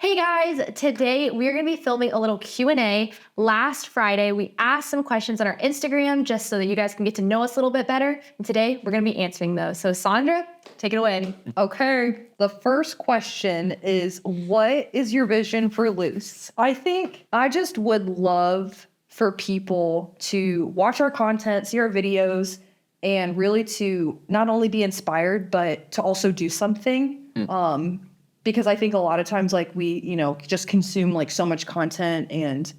Hey guys, today we're going to be filming a little Q&A. Last Friday, we asked some questions on our Instagram just so that you guys can get to know us a little bit better. And today we're going to be answering those. So Sandra, take it away. Okay, the first question is, what is your vision for Luz? I think I just would love for people to watch our content, see our videos, and really to not only be inspired, but to also do something. Because I think a lot of times, like, we, just consume like so much content and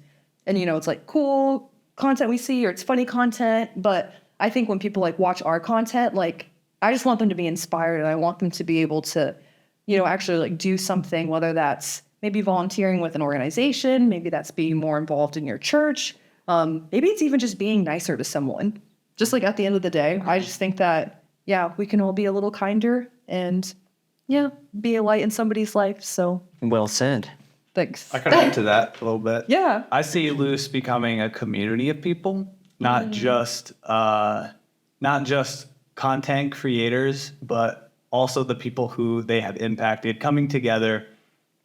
it's like cool content we see, or it's funny content. But I think when people like watch our content, like, I just want them to be inspired, and I want them to be able to, actually like do something, whether that's maybe volunteering with an organization, maybe that's being more involved in your church. Maybe it's even just being nicer to someone. Just like at the end of the day, I just think that, we can all be a little kinder and be a light in somebody's life. So Well said. thanks. I can add to that a little bit. Yeah. I see Luz becoming a community of people, not just content creators, but also the people who they have impacted, coming together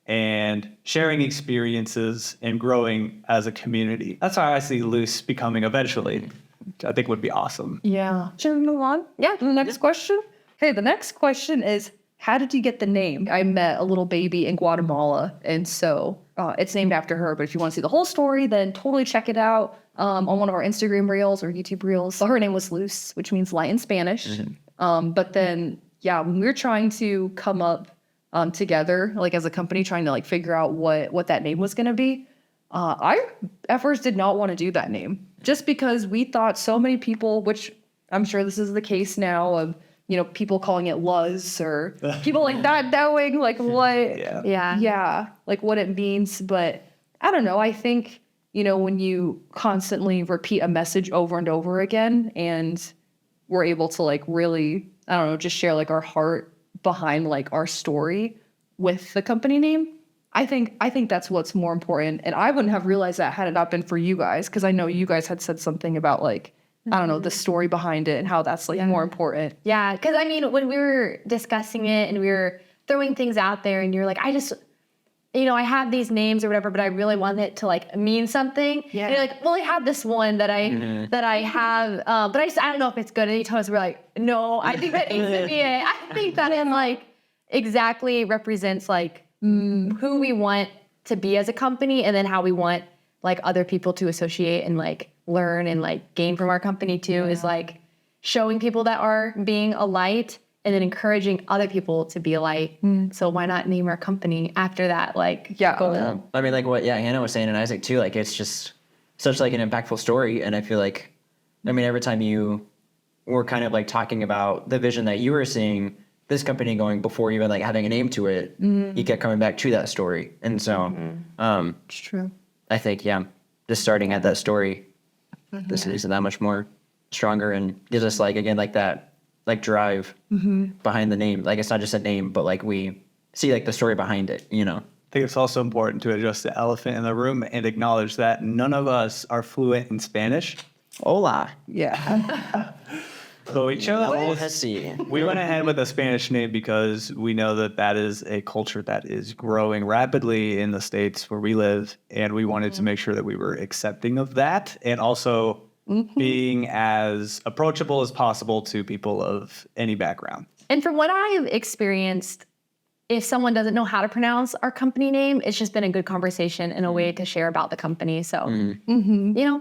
and sharing experiences and growing as a community. That's how I see Luz becoming eventually, which I think would be awesome. Yeah. Should we move on? Yeah. The next question. Okay, the next question is, how did you get the name? I met a little baby in Guatemala, and so it's named after her. But if you want to see the whole story, then totally check it out on one of our Instagram reels or YouTube reels. So her name was Luz, which means light in Spanish. But then, when we were trying to come up together, like as a company, trying to like figure out what that name was going to be, I at first did not want to do that name, just because we thought so many people, which I'm sure this is the case now, of people calling it Luz, or people like not knowing like what, like what it means. But I don't know. I think, when you constantly repeat a message over and over again, and we're able to like really, I don't know, just share like our heart behind like our story with the company name. I think that's what's more important. And I wouldn't have realized that had it not been for you guys, because I know you guys had said something about like, I don't know, the story behind it and how that's like more important. Yeah, because I mean, when we were discussing it and we were throwing things out there, and you're like, I just, I have these names or whatever, but I really want it to like mean something. Yeah. And you're like, well, I have this one that I have, but I don't know if it's good. And you told us, we're like, no, I think that needs to be it. I think that in like exactly represents like who we want to be as a company, and then how we want like other people to associate and like learn and like gain from our company too, is like showing people that are being a light, and then encouraging other people to be a light. So why not name our company after that? Like, goal? I mean, like what Hannah was saying, and Isaac too, like it's just such like an impactful story. And I feel like, I mean, every time you were kind of like talking about the vision that you were seeing this company going, before even like having a name to it, you kept coming back to that story. And so It's true. I think, just starting at that story, this is that much more stronger, and gives us like, again, like that, like drive behind the name. Like it's not just a name, but like we see like the story behind it, I think it's also important to address the elephant in the room and acknowledge that none of us are fluent in Spanish. Hola. Yeah. So we chose, See. we went ahead with a Spanish name because we know that is a culture that is growing rapidly in the States where we live. And we wanted to make sure that we were accepting of that, and also being as approachable as possible to people of any background. And from what I've experienced, if someone doesn't know how to pronounce our company name, it's just been a good conversation and a way to share about the company. So,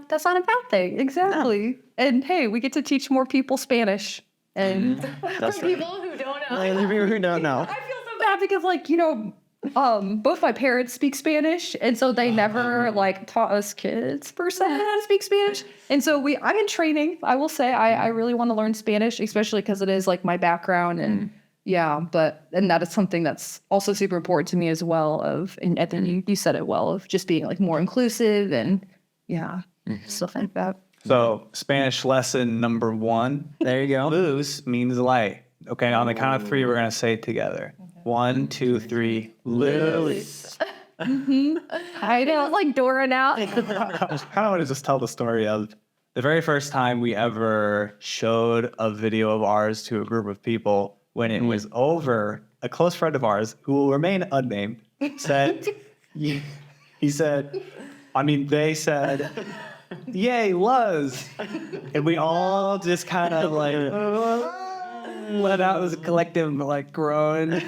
that's not a bad thing. Exactly. And hey, we get to teach more people Spanish. And For people who don't know. Like, the people who don't know. I feel so bad because like, both my parents speak Spanish, and so they never like taught us kids per se how to speak Spanish. And so I'm in training. I will say I really want to learn Spanish, especially because it is like my background, and and that is something that's also super important to me as well. And then you said it well, of just being like more inclusive and stuff like that. So Spanish lesson number 1. There you go. Luz means light. Okay, on the count of 3, we're going to say it together. 1, 2, 3, Luz. I know. Like Dora now. I kind of want to just tell the story of the very first time we ever showed a video of ours to a group of people, when it was over. A close friend of ours, who will remain unnamed, said, he said, they said, yay, Luz. And we all just kind of like let out this collective like groan.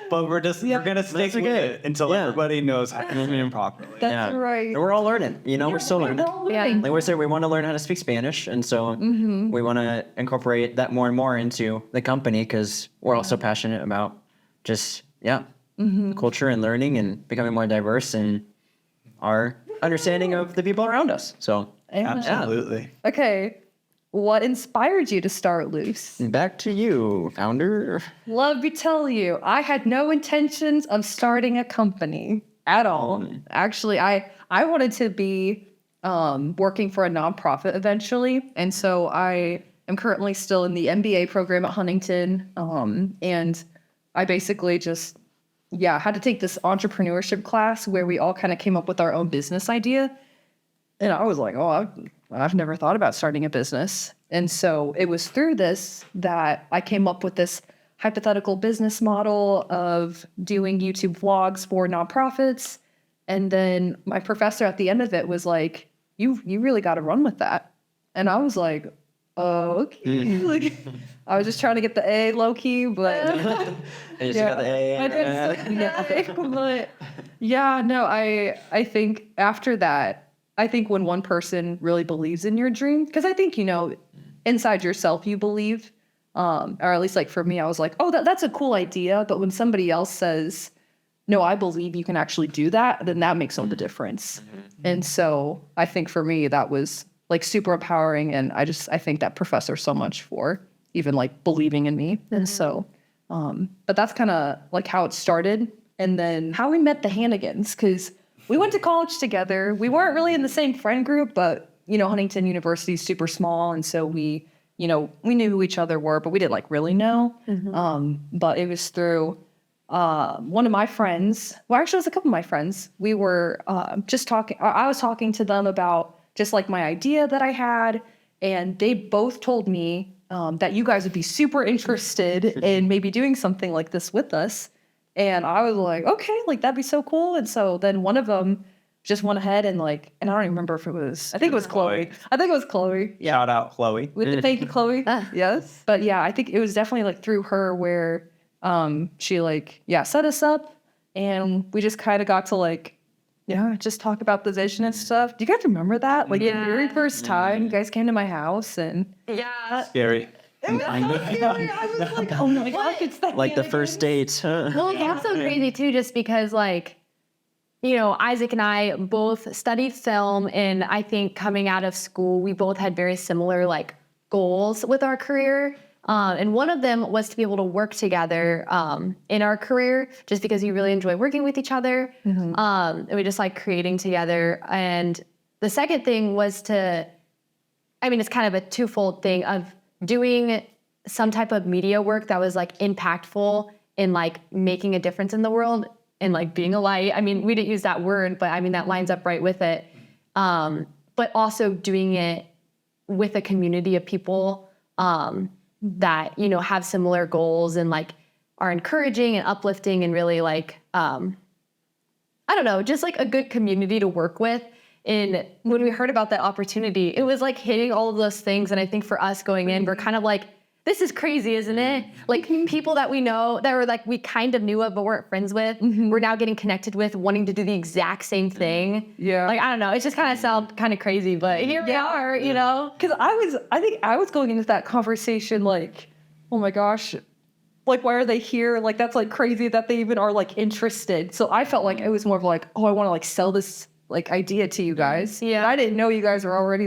But we're going to stick with it until everybody knows how to name properly. That's right. And we're all learning, we're still learning. Yeah. Like we said, we want to learn how to speak Spanish. And so we want to incorporate that more and more into the company because we're also passionate about just, culture and learning and becoming more diverse in our understanding of the people around us. So, Absolutely. Okay. What inspired you to start Luz? back to you, founder. Love to tell you, I had no intentions of starting a company at all. Actually, I wanted to be working for a nonprofit eventually. And so I am currently still in the MBA program at Huntington. And I basically just, had to take this entrepreneurship class where we all kind of came up with our own business idea. And I was like, I've never thought about starting a business. And so it was through this that I came up with this hypothetical business model of doing YouTube vlogs for nonprofits. And then my professor at the end of it was like, you really got to run with that. And I was like, oh, okay. Like, I was just trying to get the A low key, but I just got the A. I did, but I think after that, I think when one person really believes in your dream, because I think, inside yourself, you believe, or at least like for me, I was like, oh, that's a cool idea. But when somebody else says, no, I believe you can actually do that, then that makes all the difference. And so I think for me, that was like super empowering. And I think that professor so much for even like believing in me. And so, but that's kind of like how it started. And then how we met the Hannigans, because we went to college together. We weren't really in the same friend group, but, Huntington University is super small. And so we knew who each other were, but we didn't like really know. But it was through one of my friends. Well, actually, it was a couple of my friends. We were just talking. I was talking to them about just like my idea that I had. And they both told me that you guys would be super interested in maybe doing something like this with us. And I was like, okay, like that'd be so cool. And so then one of them just went ahead and I don't even remember if it was, I think it was Chloe. Yeah. Shout out, Chloe. Thank you, Chloe. Yes. But yeah, I think it was definitely like through her where she set us up and we just kind of got to just talk about the vision and stuff. Do you guys remember that? Like the very first time you guys came to my house and. Yeah. Scary. It was so scary. I was like, oh my gosh, it's that. Like the first date. Well, that's so crazy too, just because Isaac and I both studied film, and I think coming out of school, we both had very similar goals with our career. And one of them was to be able to work together in our career, just because you really enjoy working with each other. And we just like creating together. And the second thing was it's kind of a twofold thing of doing some type of media work that was impactful in making a difference in the world and being a light. We didn't use that word, but that lines up right with it. But also doing it with a community of people that, have similar goals and are encouraging and uplifting and really just a good community to work with. And when we heard about that opportunity, it was hitting all of those things. And I think for us going in, we're kind of this is crazy, isn't it? People that we know that were we kind of knew of but weren't friends with, we're now getting connected with, wanting to do the exact same thing. Yeah. I don't know. It just kind of sounds kind of crazy, but here we are, Because I think I was going into that conversation oh my gosh, why are they here? That's crazy that they even are interested. So I felt it was more of I want to sell this idea to you guys. Yeah. I didn't know you guys were already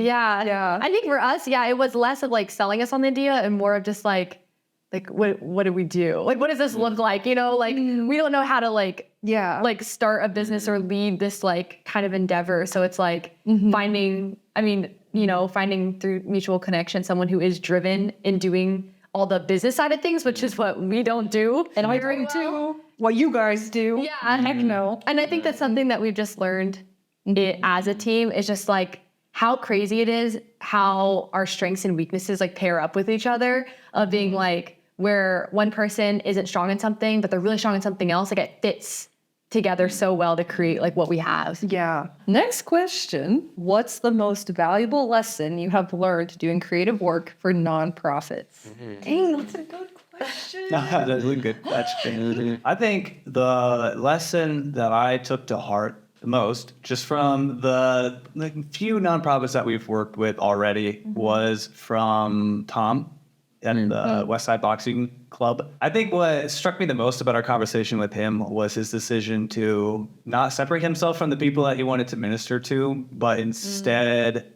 Yeah. I think for us, it was less of selling us on the idea and more of just what do we do? What does this look like? We don't know how to start a business or lead this kind of endeavor. So it's finding through mutual connection, someone who is driven in doing all the business side of things, which is what we don't do. And I bring to what you guys do. Yeah. Heck no. And I think that's something that we've just learned as a team is just how crazy it is, how our strengths and weaknesses pair up with each other, of being where one person isn't strong in something, but they're really strong in something else. It fits together so well to create like what we have. Yeah. Next question. What's the most valuable lesson you have learned doing creative work for nonprofits? Dang, that's a good question. That's a good question. I think the lesson that I took to heart the most, just from the few nonprofits that we've worked with already, was from Tom at the West Side Boxing Club. I think what struck me the most about our conversation with him was his decision to not separate himself from the people that he wanted to minister to, but instead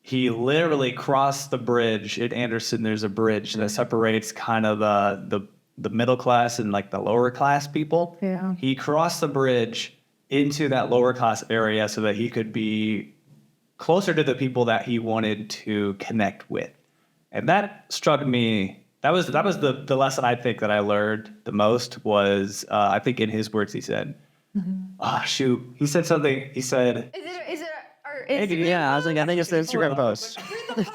he literally crossed the bridge. In Anderson, there's a bridge that separates kind of the middle class and like the lower class people. Yeah. He crossed the bridge into that lower class area so that he could be closer to the people that he wanted to connect with. And that struck me. That was the lesson I think that I learned the most was, I think in his words, he said, he said something. He said, Is it our Yeah, I was like, I think it's the Instagram post.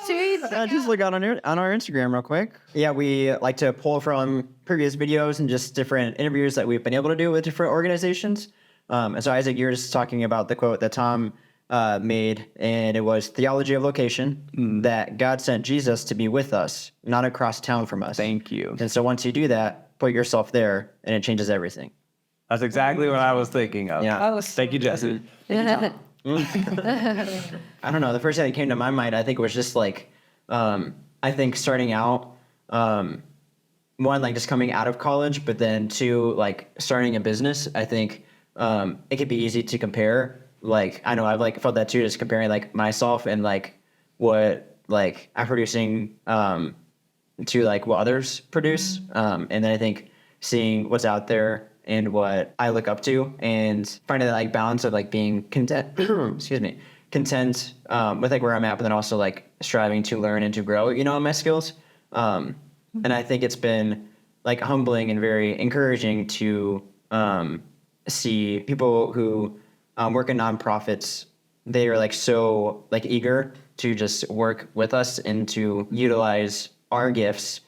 Just look out on our Instagram real quick. Yeah, we like to pull from previous videos and just different interviews that we've been able to do with different organizations. And so Isaac, you're just talking about the quote that Tom made, and it was theology of location, that God sent Jesus to be with us, not across town from us. thank you. And so once you do that, put yourself there, and it changes everything. That's exactly what I was thinking of. Yeah. Thank you, Jesse. I don't know. The first thing that came to my mind, I think, was just like, I think starting out, one, like just coming out of college, but then two, like starting a business. I think it could be easy to compare. Like, I know I've like felt that too, just comparing like myself and like what like I'm producing to like what others produce. And then I think seeing what's out there and what I look up to and finding that like balance of like being content, content with like where I'm at, but then also like striving to learn and to grow, in my skills. And I think it's been like humbling and very encouraging to see people who work in nonprofits. They are like so like eager to just work with us and to utilize our gifts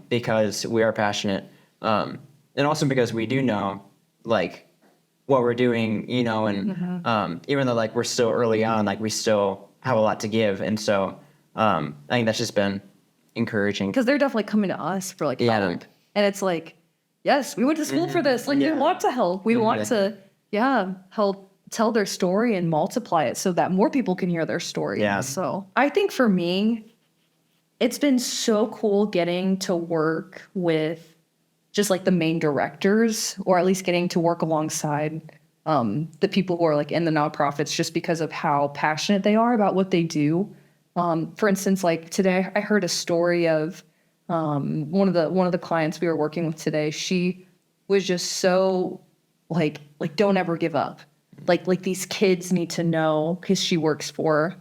because we are passionate. And also because we do know like what we're doing, and even though like we're still early on, like we still have a lot to give. And so I think that's just been encouraging. Because they're definitely coming to us for like Yeah. help. And it's like, yes, we went to school for this. Like we want to help. We want to, help tell their story and multiply it so that more people can hear their story. Yeah. So I think for me, it's been so cool getting to work with just like the main directors, or at least getting to work alongside the people who are like in the nonprofits, just because of how passionate they are about what they do. For instance, like today, I heard a story of one of the clients we were working with today. She was just so like don't ever give up. Like these kids need to know, because she works for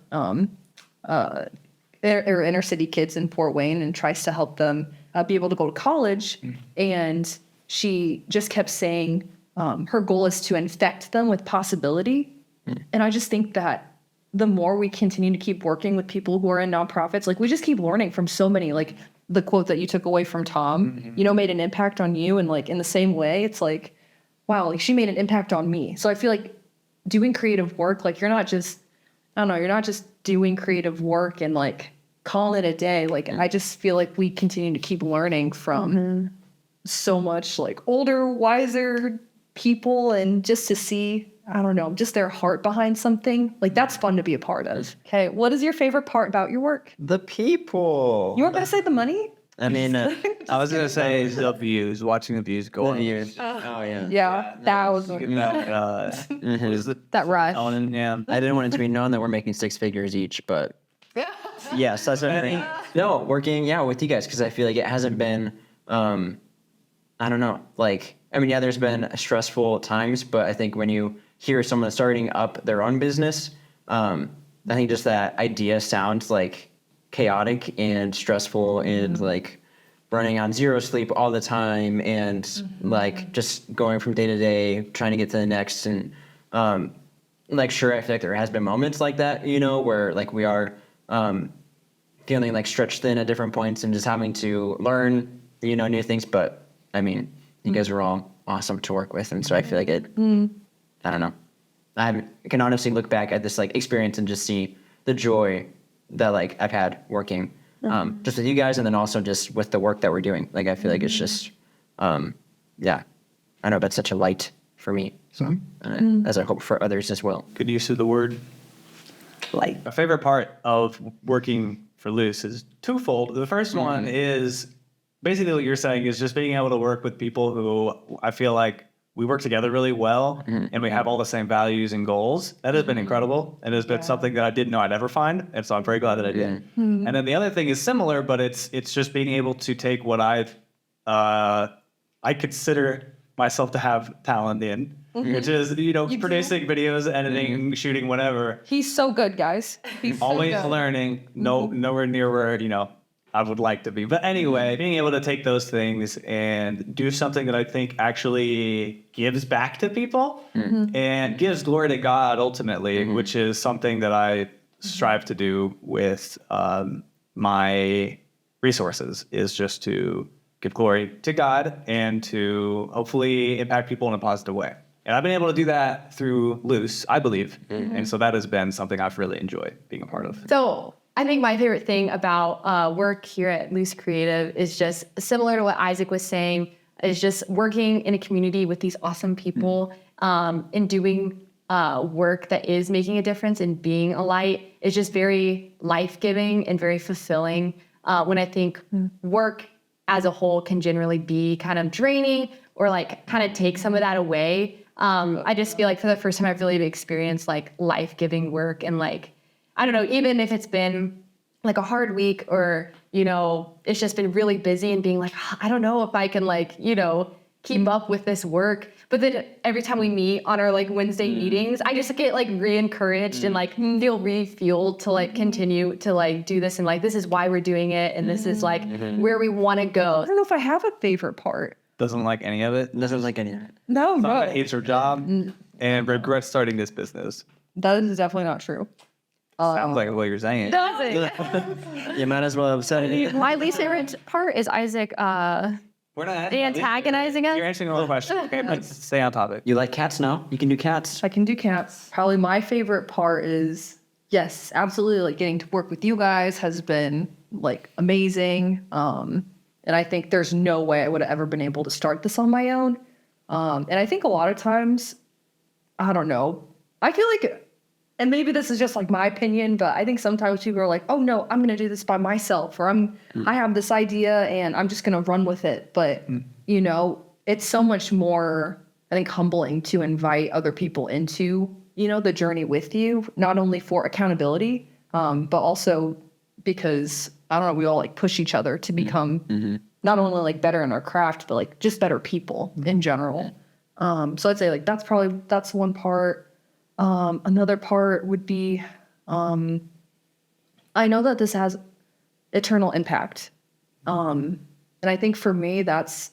inner city kids in Fort Wayne and tries to help them be able to go to college. And she just kept saying her goal is to infect them with possibility. And I just think that the more we continue to keep working with people who are in nonprofits, like we just keep learning from so many, like the quote that you took away from Tom, made an impact on you. And like in the same way, it's like, wow, like she made an impact on me. So I feel like doing creative work, like you're not just doing creative work and like calling it a day. Like I just feel like we continue to keep learning from so much like older, wiser people, and just to see, I don't know, just their heart behind something. Like that's fun to be a part of. Okay, what is your favorite part about your work? The people. You weren't gonna say the money? I mean, I was going to say the views, watching the views go up. oh yeah. Yeah, that was that right. I didn't want it to be known that we're making 6 figures each, but yes, that's what I mean. No, working with you guys, because I feel like it hasn't been, I don't know, like, I mean, there's been stressful times, but I think when you hear someone starting up their own business, I think just that idea sounds like chaotic and stressful and like running on zero sleep all the time and like just going from day to day, trying to get to the next. And like, sure, I feel like there has been moments like that, where like we are feeling like stretched thin at different points and just having to learn, new things. But I mean, you guys are all awesome to work with. And so I feel like it, I don't know. I can honestly look back at this like experience and just see the joy that like I've had working just with you guys, and then also just with the work that we're doing. Like I feel like it's just, yeah, I know that's such a light for me. So as I hope for others as well. Good use of the word. Like, My favorite part of working for Luz is twofold. The first one is basically what you're saying is just being able to work with people who I feel like we work together really well and we have all the same values and goals. That has been incredible and has been something that I didn't know I'd ever find. And so I'm very glad that I did. And then the other thing is similar, but it's just being able to take what I consider myself to have talent in, which is, producing videos, editing, shooting, whatever. He's so good, guys. He's Always so good. learning, nowhere near where, I would like to be. But anyway, being able to take those things and do something that I think actually gives back to people and gives glory to God ultimately, which is something that I strive to do with my resources, is just to give glory to God and to hopefully impact people in a positive way. And I've been able to do that through Luz, I believe. And so that has been something I've really enjoyed being a part of. So I think my favorite thing about work here at Luz Creative is just similar to what Isaac was saying, is just working in a community with these awesome people and doing work that is making a difference and being a light is just very life-giving and very fulfilling. When I think work as a whole can generally be kind of draining or like kind of take some of that away. I just feel like for the first time I've really experienced like life-giving work and like, I don't know, even if it's been like a hard week or, it's just been really busy and being like, I don't know if I can like, keep up with this work. But then every time we meet on our like Wednesday meetings, I just get like re-encouraged and like feel refueled to like continue to like do this. And like, this is why we're doing it. And this is like where we want to I go. don't know if I have a favorite part. Doesn't like any of it. Doesn't like any of it. No, Someone hates her job and regrets starting this business. that is definitely not true. Sounds like what you're saying. Does it? You might as well have said it. My least favorite part is Isaac We're not antagonizing us. You're answering the wrong question. Okay, but stay on topic. You like cats now? You can do cats. I can do cats. Probably my favorite part is, yes, absolutely, like getting to work with you guys has been like amazing. And I think there's no way I would have ever been able to start this on my own. And I think a lot of times, I don't know, I feel like, and maybe this is just like my opinion, but I think sometimes people are like, oh no, I'm going to do this by myself, or I have this idea and I'm just going to run with it. But, it's so much more, I think, humbling to invite other people into, the journey with you, not only for accountability, but also because, I don't know, we all like push each other to become not only like better in our craft, but like just better people in general. So I'd say like that's one part. Another part would be, I know that this has eternal impact. And I think for me, that's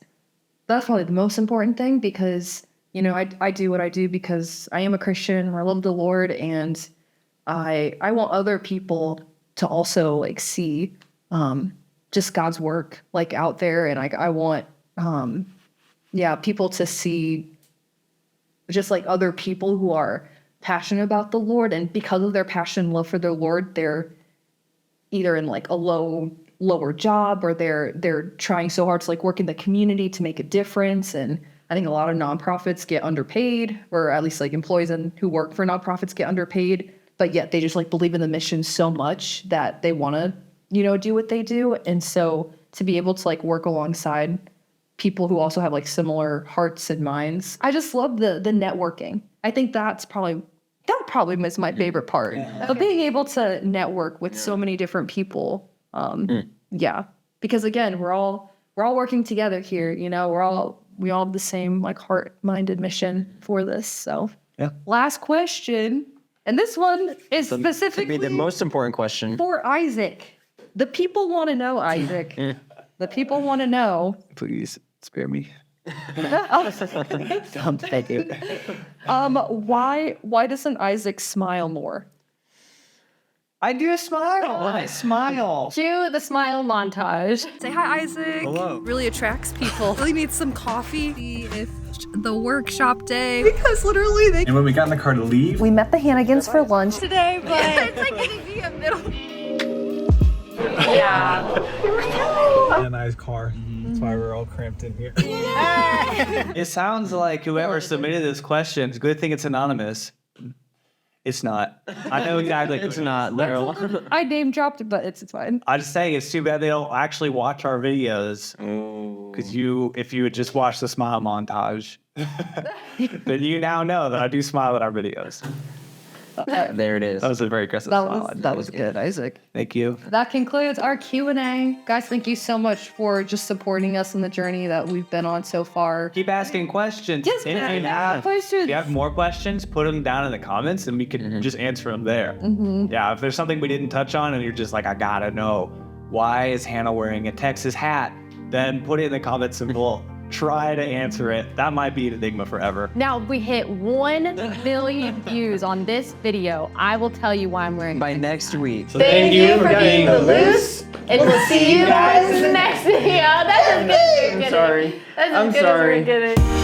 probably the most important thing because, I do what I do because I am a Christian, I love the Lord, and I want other people to also like see, just God's work like out there. And I want, people to see just like other people who are passionate about the Lord, and because of their passion and love for their Lord, they're either in like a lower job or they're trying so hard to like work in the community to make a difference. And I think a lot of nonprofits get underpaid, or at least like employees who work for nonprofits get underpaid, but yet they just like believe in the mission so much that they want to, do what they do. And so to be able to like work alongside people who also have like similar hearts and minds, I just love the networking. I think that probably is my favorite part. But being able to network with so many different people, because again, we're all working together here. We all have the same like heart-minded mission for this. So, last question, and this one is specifically the most important question for Isaac. The people want to know, Isaac. The people want to know. Please spare me. Thank you. Why doesn't Isaac smile more? I do smile. I smile. Cue the smile montage. Say hi, Isaac. Hello. Really attracts people. Really needs some coffee. See if the workshop day, because literally they And when we got in the car to leave, We met the Hannigans for lunch. today, but it's like giving me a middle. in a nice car. That's why we're all cramped in here. It sounds like whoever submitted this question, it's a good thing it's anonymous. It's not. I know exactly. It's not literal. I name dropped, but it's fine. I just say it's too bad they don't actually watch our videos. Because if you would just watch the smile montage, then you now know that I do smile at our videos. There it is. That was a very aggressive smile. That was good, Isaac. Thank you. That concludes our Q&A. Guys, thank you so much for just supporting us in the journey that we've been on so far. Keep asking questions. Yes, questions. If you have more questions, put them down in the comments and we can just answer them there. Yeah, if there's something we didn't touch on and you're just like, I gotta know, why is Hannah wearing a Texas hat? Then put it in the comments and we'll try to answer it. That might be an enigma forever. Now, if we hit 1 million views on this video, I will tell you why I'm wearing it. By next week. Thank you for being the Loose, and we'll see you guys in the next video. That's as good as we're getting. I'm sorry. That's as I'm good as sorry. we're getting.